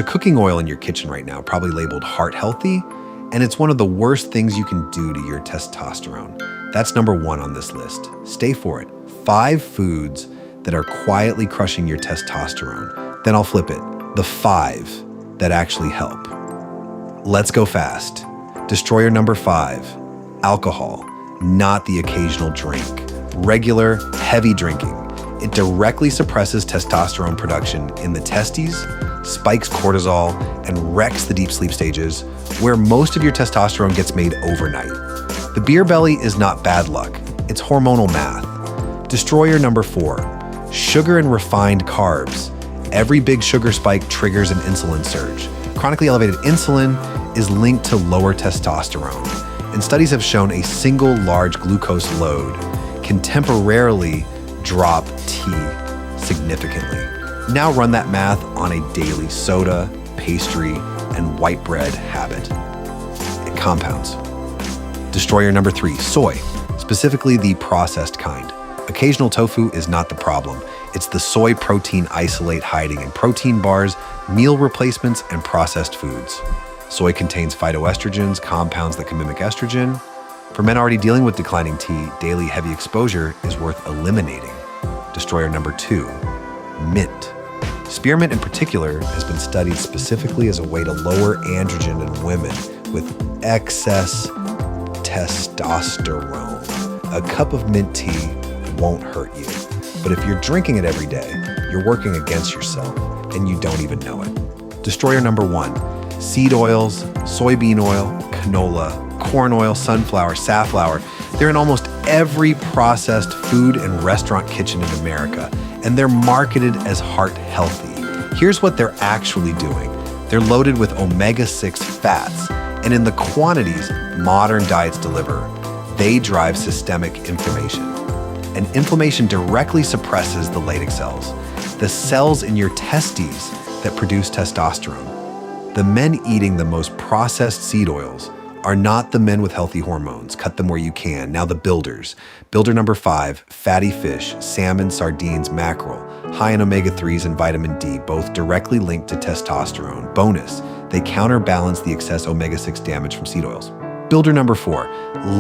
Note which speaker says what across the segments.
Speaker 1: The cooking oil in your kitchen right now, probably labeled heart healthy, and it's one of the worst things you can do to your testosterone. That's number 1 on this list. Stay for it. 5 foods that are quietly crushing your testosterone. Then I'll flip it. The 5 that actually help. Let's go fast. Destroyer number 5, alcohol, not the occasional drink. Regular, heavy drinking. It directly suppresses testosterone production in the testes, spikes cortisol, and wrecks the deep sleep stages, where most of your testosterone gets made overnight. The beer belly is not bad luck, it's hormonal math. Destroyer number 4, sugar and refined carbs. Every big sugar spike triggers an insulin surge. Chronically elevated insulin is linked to lower testosterone, and studies have shown a single large glucose load can temporarily drop T significantly. Now run that math on a daily soda, pastry, and white bread habit. It compounds. Destroyer number 3, soy, specifically the processed kind. Occasional tofu is not the problem. It's the soy protein isolate hiding in protein bars, meal replacements, and processed foods. Soy contains phytoestrogens, compounds that can mimic estrogen. For men already dealing with declining T, daily heavy exposure is worth eliminating. Destroyer number 2, mint. Spearmint in particular has been studied specifically as a way to lower androgen in women with excess testosterone. A cup of mint tea won't hurt you, but if you're drinking it every day, you're working against yourself and you don't even know it. Destroyer number 1, seed oils, soybean oil, canola, corn oil, sunflower, safflower. They're in almost every processed food and restaurant kitchen in America, and they're marketed as heart healthy. Here's what they're actually doing. They're loaded with omega-6 fats, and in the quantities modern diets deliver, they drive systemic inflammation. And inflammation directly suppresses the Leydig cells, the cells in your testes that produce testosterone. The men eating the most processed seed oils are not the men with healthy hormones. Cut them where you can. Now the builders. Builder number 5, fatty fish, salmon, sardines, mackerel, high in omega-3s and vitamin D, both directly linked to testosterone. Bonus, they counterbalance the excess omega-6 damage from seed oils. Builder number 4,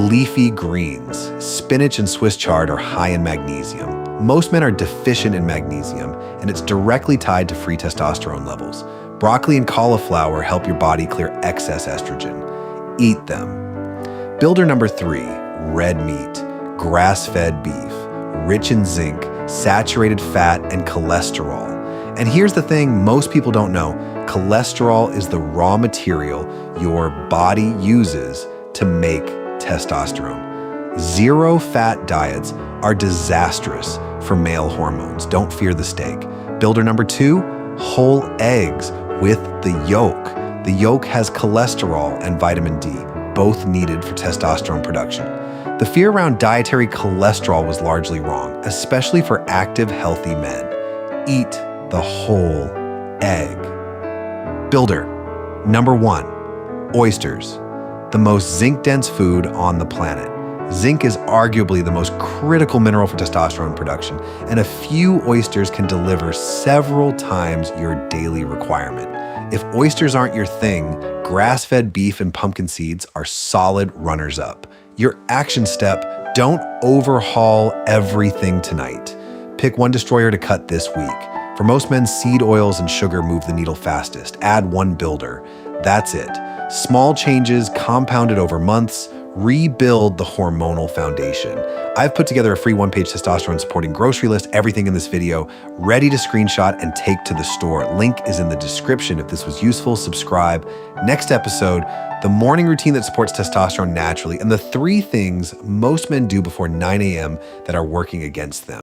Speaker 1: leafy greens. Spinach and Swiss chard are high in magnesium. Most men are deficient in magnesium, and it's directly tied to free testosterone levels. Broccoli and cauliflower help your body clear excess estrogen. Eat them. Builder number 3, red meat, grass-fed beef, rich in zinc, saturated fat, and cholesterol. And here's the thing most people don't know. Cholesterol is the raw material your body uses to make testosterone. Zero-fat diets are disastrous for male hormones. Don't fear the steak. Builder number 2, whole eggs with the yolk. The yolk has cholesterol and vitamin D, both needed for testosterone production. The fear around dietary cholesterol was largely wrong, especially for active, healthy men. Eat the whole egg. Builder number 1, oysters, the most zinc-dense food on the planet. Zinc is arguably the most critical mineral for testosterone production, and a few oysters can deliver several times your daily requirement. If oysters aren't your thing, grass-fed beef and pumpkin seeds are solid runners-up. Your action step, don't overhaul everything tonight. Pick one destroyer to cut this week. For most men, seed oils and sugar move the needle fastest. Add 1 builder. That's it. Small changes compounded over months rebuild the hormonal foundation. I've put together a free 1-page testosterone supporting grocery list, everything in this video, ready to screenshot and take to the store. Link is in the description. If this was useful, subscribe. Next episode, the morning routine that supports testosterone naturally, and the 3 things most men do before 9 a.m. that are working against them.